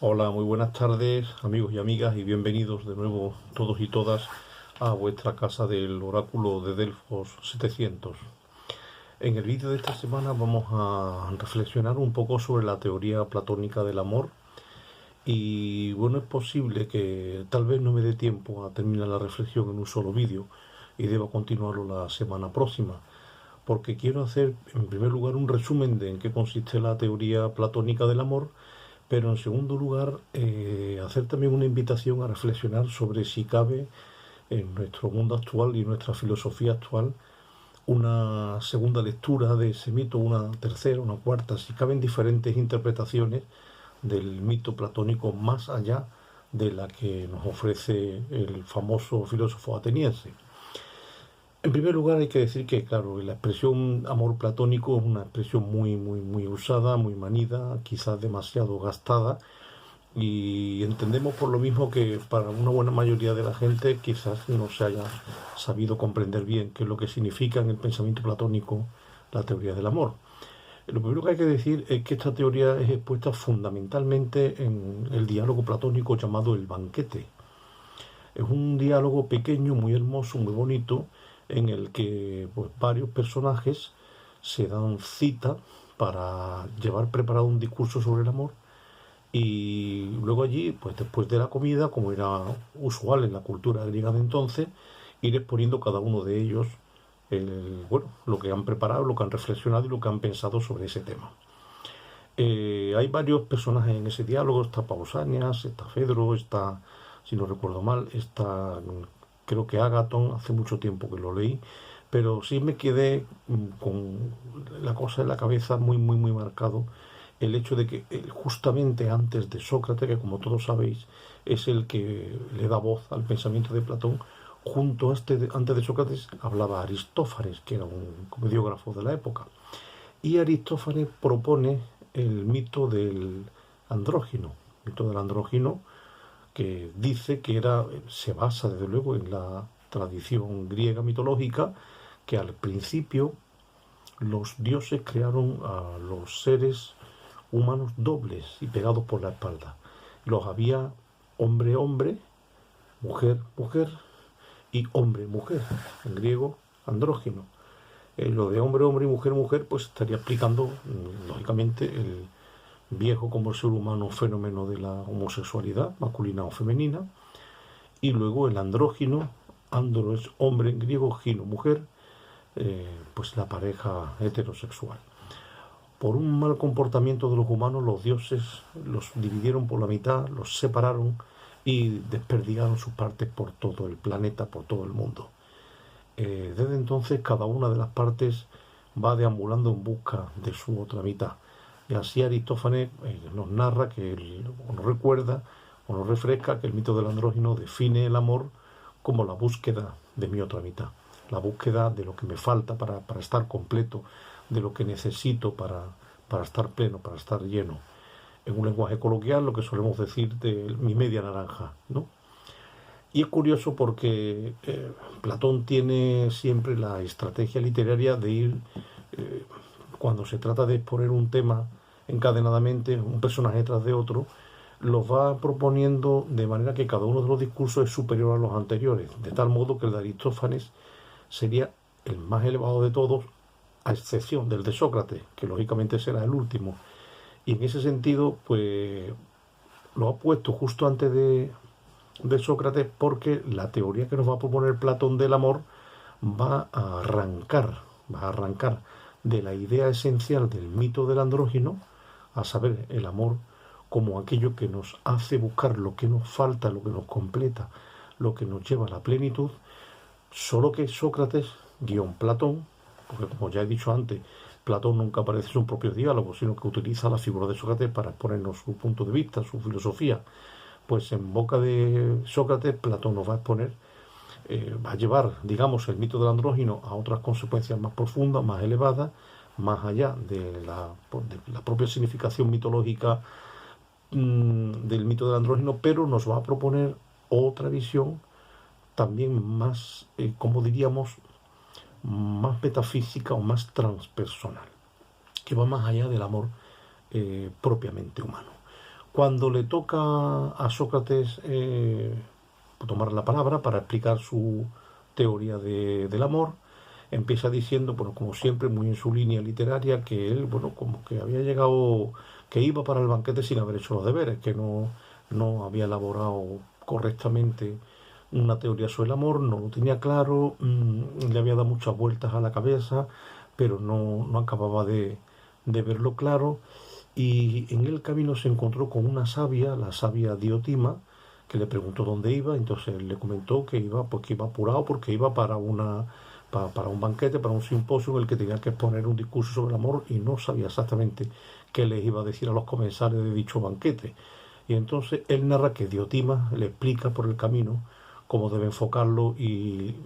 Hola, muy buenas tardes, amigos y amigas, y bienvenidos de nuevo todos y todas a vuestra casa del oráculo de Delfos 700. En el vídeo de esta semana vamos a reflexionar un poco sobre la teoría platónica del amor y bueno, es posible que tal vez no me dé tiempo a terminar la reflexión en un solo vídeo y deba continuarlo la semana próxima, porque quiero hacer en primer lugar un resumen de en qué consiste la teoría platónica del amor, pero en segundo lugar hacer también una invitación a reflexionar sobre si cabe en nuestro mundo actual y nuestra filosofía actual una segunda lectura de ese mito, una tercera, una cuarta, si caben diferentes interpretaciones del mito platónico más allá de la que nos ofrece el famoso filósofo ateniense. En primer lugar hay que decir que, claro, la expresión amor platónico es una expresión muy usada, muy manida, quizás demasiado gastada, y entendemos por lo mismo que para una buena mayoría de la gente quizás no se haya sabido comprender bien qué es lo que significa en el pensamiento platónico la teoría del amor. Lo primero que hay que decir es que esta teoría es expuesta fundamentalmente en el diálogo platónico llamado el banquete. Es un diálogo pequeño, muy hermoso, muy bonito, en el que pues, varios personajes se dan cita para llevar preparado un discurso sobre el amor, y luego allí, pues después de la comida, como era usual en la cultura griega de entonces, ir exponiendo cada uno de ellos bueno, lo que han preparado, lo que han reflexionado y lo que han pensado sobre ese tema. Hay varios personajes en ese diálogo: está Pausanias, está Fedro, está, si no recuerdo mal, está, creo que Ágaton, hace mucho tiempo que lo leí, pero sí me quedé con la cosa en la cabeza muy marcado, el hecho de que justamente antes de Sócrates, que como todos sabéis es el que le da voz al pensamiento de Platón, antes de Sócrates hablaba Aristófanes, que era un comediógrafo de la época. Y Aristófanes propone el mito del andrógino, que dice que se basa desde luego en la tradición griega mitológica, que al principio los dioses crearon a los seres humanos dobles y pegados por la espalda. Los había hombre-hombre, mujer-mujer y hombre-mujer, en griego andrógino. Lo de hombre-hombre y mujer-mujer pues estaría explicando lógicamente el viejo como el ser humano fenómeno de la homosexualidad masculina o femenina, y luego el andrógino, andro es hombre en griego, gino mujer, pues la pareja heterosexual. Por un mal comportamiento de los humanos, los dioses los dividieron por la mitad, los separaron y desperdigaron sus partes por todo el planeta, por todo el mundo. Desde entonces cada una de las partes va deambulando en busca de su otra mitad. Y así Aristófanes nos narra o nos recuerda o nos refresca que el mito del andrógino define el amor como la búsqueda de mi otra mitad, la búsqueda de lo que me falta para estar completo, de lo que necesito para estar pleno, para estar lleno. En un lenguaje coloquial, lo que solemos decir de mi media naranja, ¿no? Y es curioso porque Platón tiene siempre la estrategia literaria de ir, cuando se trata de exponer un tema encadenadamente, un personaje tras de otro, los va proponiendo de manera que cada uno de los discursos es superior a los anteriores, de tal modo que el de Aristófanes sería el más elevado de todos, a excepción del de Sócrates, que lógicamente será el último. Y en ese sentido, pues lo ha puesto justo antes de Sócrates, porque la teoría que nos va a proponer Platón del amor va a arrancar de la idea esencial del mito del andrógino, a saber, el amor como aquello que nos hace buscar lo que nos falta, lo que nos completa, lo que nos lleva a la plenitud. Solo que Sócrates, guión Platón, porque como ya he dicho antes, Platón nunca aparece en sus propios diálogos, sino que utiliza la figura de Sócrates para exponernos su punto de vista, su filosofía. Pues en boca de Sócrates, Platón nos va a exponer, va a llevar, digamos, el mito del andrógino a otras consecuencias más profundas, más elevadas, más allá de la propia significación mitológica del mito del andrógino, pero nos va a proponer otra visión también más, como diríamos, más metafísica o más transpersonal, que va más allá del amor propiamente humano. Cuando le toca a Sócrates tomar la palabra para explicar su teoría del amor, empieza diciendo, bueno, como siempre, muy en su línea literaria, que él, bueno, como que había llegado, que iba para el banquete sin haber hecho los deberes, que no había elaborado correctamente una teoría sobre el amor, no lo tenía claro, le había dado muchas vueltas a la cabeza, pero no acababa de verlo claro. Y en el camino se encontró con una sabia, la sabia Diotima, que le preguntó dónde iba. Entonces él le comentó que iba, pues, que iba apurado porque iba para para un banquete, para un simposio en el que tenía que exponer un discurso sobre el amor y no sabía exactamente qué les iba a decir a los comensales de dicho banquete. Y entonces él narra que Diotima le explica por el camino cómo debe enfocarlo y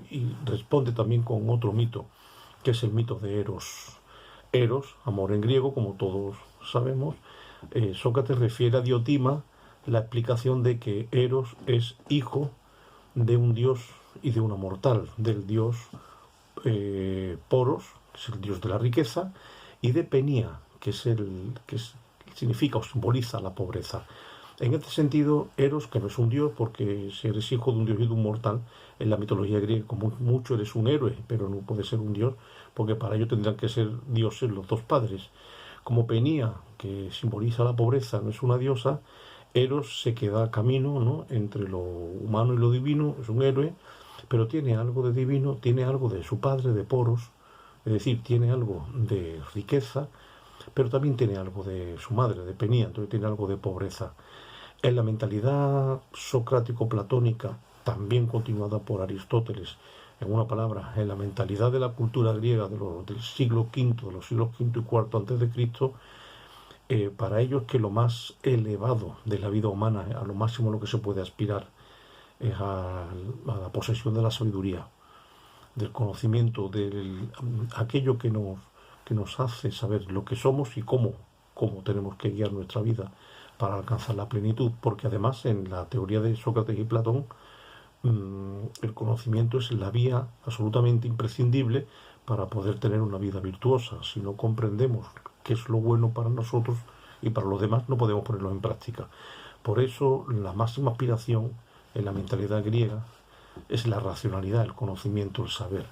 responde también con otro mito, que es el mito de Eros. Eros, amor en griego, como todos sabemos. Sócrates refiere a Diotima la explicación de que Eros es hijo de un dios y de una mortal, del dios Poros, que es el dios de la riqueza, y de Penía, que es significa o simboliza la pobreza. En este sentido, Eros, que no es un dios, porque si eres hijo de un dios y de un mortal, en la mitología griega, como mucho eres un héroe, pero no puede ser un dios, porque para ello tendrán que ser dioses los dos padres. Como Penía, que simboliza la pobreza, no es una diosa, Eros se queda camino, ¿no?, entre lo humano y lo divino, es un héroe, pero tiene algo de divino, tiene algo de su padre, de Poros, es decir, tiene algo de riqueza, pero también tiene algo de su madre, de Penía, entonces tiene algo de pobreza. En la mentalidad socrático-platónica, también continuada por Aristóteles, en una palabra, en la mentalidad de la cultura griega del siglo V, de los siglos V y IV antes de Cristo, para ellos que lo más elevado de la vida humana, a lo máximo a lo que se puede aspirar, es a la posesión de la sabiduría, del conocimiento, de aquello que nos hace saber lo que somos y cómo tenemos que guiar nuestra vida para alcanzar la plenitud, porque además en la teoría de Sócrates y Platón, el conocimiento es la vía absolutamente imprescindible para poder tener una vida virtuosa. Si no comprendemos qué es lo bueno para nosotros y para los demás, no podemos ponerlo en práctica. Por eso la máxima aspiración en la mentalidad griega es la racionalidad, el conocimiento, el saber.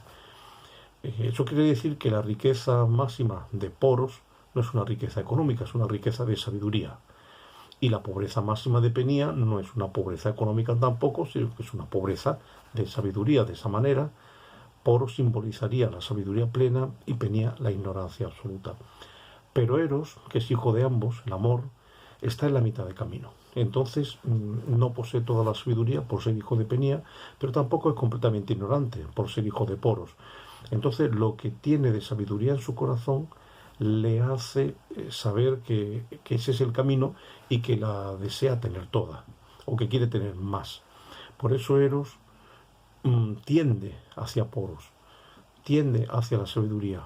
Eso quiere decir que la riqueza máxima de Poros no es una riqueza económica, es una riqueza de sabiduría. Y la pobreza máxima de Penía no es una pobreza económica tampoco, sino que es una pobreza de sabiduría. De esa manera, Poros simbolizaría la sabiduría plena y Penía la ignorancia absoluta. Pero Eros, que es hijo de ambos, el amor, está en la mitad de camino. Entonces no posee toda la sabiduría por ser hijo de Penía, pero tampoco es completamente ignorante por ser hijo de Poros. Entonces lo que tiene de sabiduría en su corazón le hace saber que ese es el camino y que la desea tener toda, o que quiere tener más. Por eso Eros tiende hacia Poros, tiende hacia la sabiduría.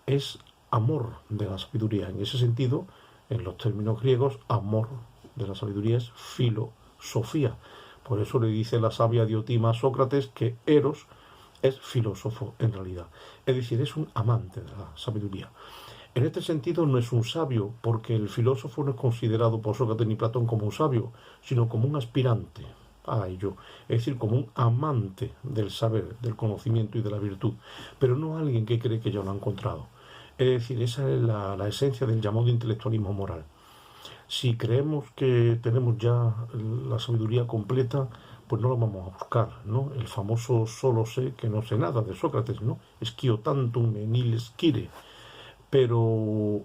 Es amor de la sabiduría. En ese sentido, en los términos griegos, amor de la sabiduría es filosofía. Por eso le dice la sabia Diotima a Sócrates que Eros es filósofo en realidad. Es decir, es un amante de la sabiduría. En este sentido no es un sabio, porque el filósofo no es considerado por Sócrates ni Platón como un sabio, sino como un aspirante a ello, es decir, como un amante del saber, del conocimiento y de la virtud, pero no alguien que cree que ya lo ha encontrado. Es decir, esa es la esencia del llamado intelectualismo moral. Si creemos que tenemos ya la sabiduría completa, pues no la vamos a buscar, ¿no? El famoso solo sé que no sé nada de Sócrates, ¿no? Esquio tantum enil scire. Pero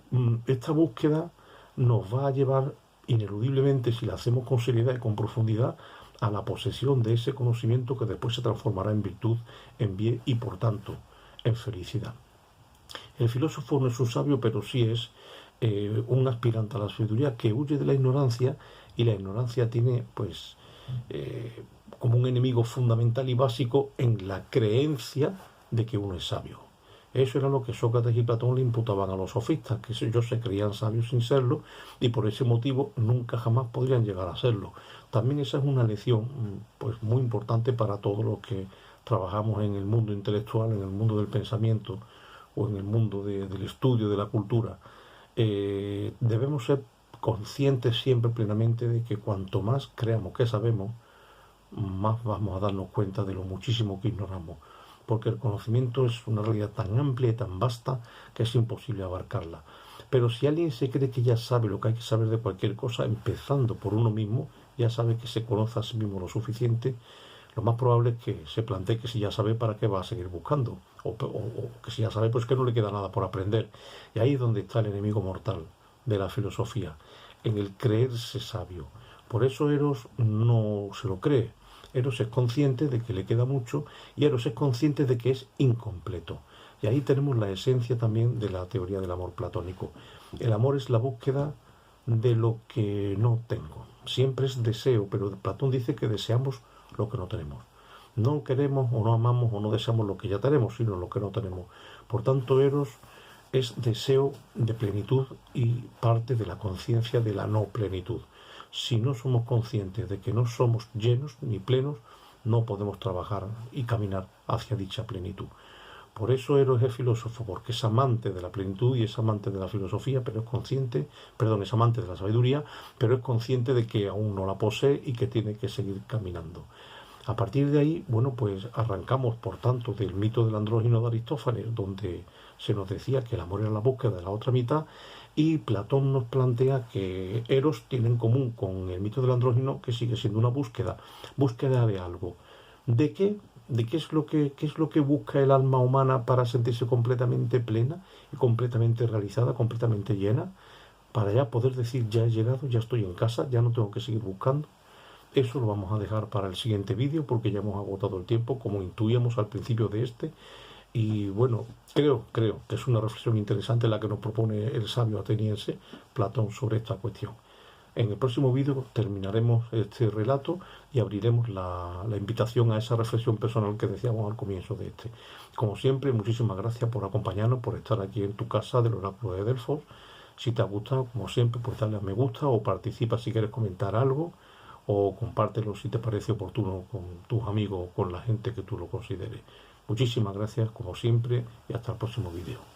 esta búsqueda nos va a llevar ineludiblemente, si la hacemos con seriedad y con profundidad, a la posesión de ese conocimiento que después se transformará en virtud, en bien y por tanto en felicidad. El filósofo no es un sabio, pero sí es un aspirante a la sabiduría que huye de la ignorancia, y la ignorancia tiene pues como un enemigo fundamental y básico en la creencia de que uno es sabio. Eso era lo que Sócrates y Platón le imputaban a los sofistas, que ellos se creían sabios sin serlo y por ese motivo nunca jamás podrían llegar a serlo. También esa es una lección pues muy importante para todos los que trabajamos en el mundo intelectual, en el mundo del pensamiento o en el mundo del estudio de la cultura. Debemos ser conscientes siempre plenamente de que cuanto más creamos que sabemos, más vamos a darnos cuenta de lo muchísimo que ignoramos, porque el conocimiento es una realidad tan amplia y tan vasta que es imposible abarcarla. Pero si alguien se cree que ya sabe lo que hay que saber de cualquier cosa, empezando por uno mismo, ya sabe que se conoce a sí mismo lo suficiente, lo más probable es que se plantee que si ya sabe, ¿para qué va a seguir buscando? O que si ya sabe, pues que no le queda nada por aprender. Y ahí es donde está el enemigo mortal de la filosofía, en el creerse sabio. Por eso Eros no se lo cree. Eros es consciente de que le queda mucho y Eros es consciente de que es incompleto. Y ahí tenemos la esencia también de la teoría del amor platónico. El amor es la búsqueda de lo que no tengo. Siempre es deseo, pero Platón dice que deseamos lo que no tenemos. No queremos o no amamos o no deseamos lo que ya tenemos, sino lo que no tenemos. Por tanto, Eros es deseo de plenitud y parte de la conciencia de la no plenitud. Si no somos conscientes de que no somos llenos ni plenos, no podemos trabajar y caminar hacia dicha plenitud. Por eso Eros es filósofo, porque es amante de la plenitud y es amante de la filosofía, pero es consciente, perdón, es amante de la sabiduría, pero es consciente de que aún no la posee y que tiene que seguir caminando. A partir de ahí, bueno, pues arrancamos, por tanto, del mito del andrógino de Aristófanes, donde se nos decía que el amor era la búsqueda de la otra mitad, y Platón nos plantea que Eros tiene en común con el mito del andrógino que sigue siendo una búsqueda de algo. ¿De qué? ¿De qué es lo que busca el alma humana para sentirse completamente plena y completamente realizada, completamente llena? Para ya poder decir, ya he llegado, ya estoy en casa, ya no tengo que seguir buscando. Eso lo vamos a dejar para el siguiente vídeo porque ya hemos agotado el tiempo, como intuíamos al principio de este. Y bueno, creo que es una reflexión interesante la que nos propone el sabio ateniense Platón sobre esta cuestión. En el próximo vídeo terminaremos este relato y abriremos la invitación a esa reflexión personal que decíamos al comienzo de este. Como siempre, muchísimas gracias por acompañarnos, por estar aquí en tu casa del oráculo de Delfos. Si te ha gustado, como siempre, pues dale a me gusta o participa si quieres comentar algo o compártelo si te parece oportuno con tus amigos o con la gente que tú lo consideres. Muchísimas gracias, como siempre, y hasta el próximo vídeo.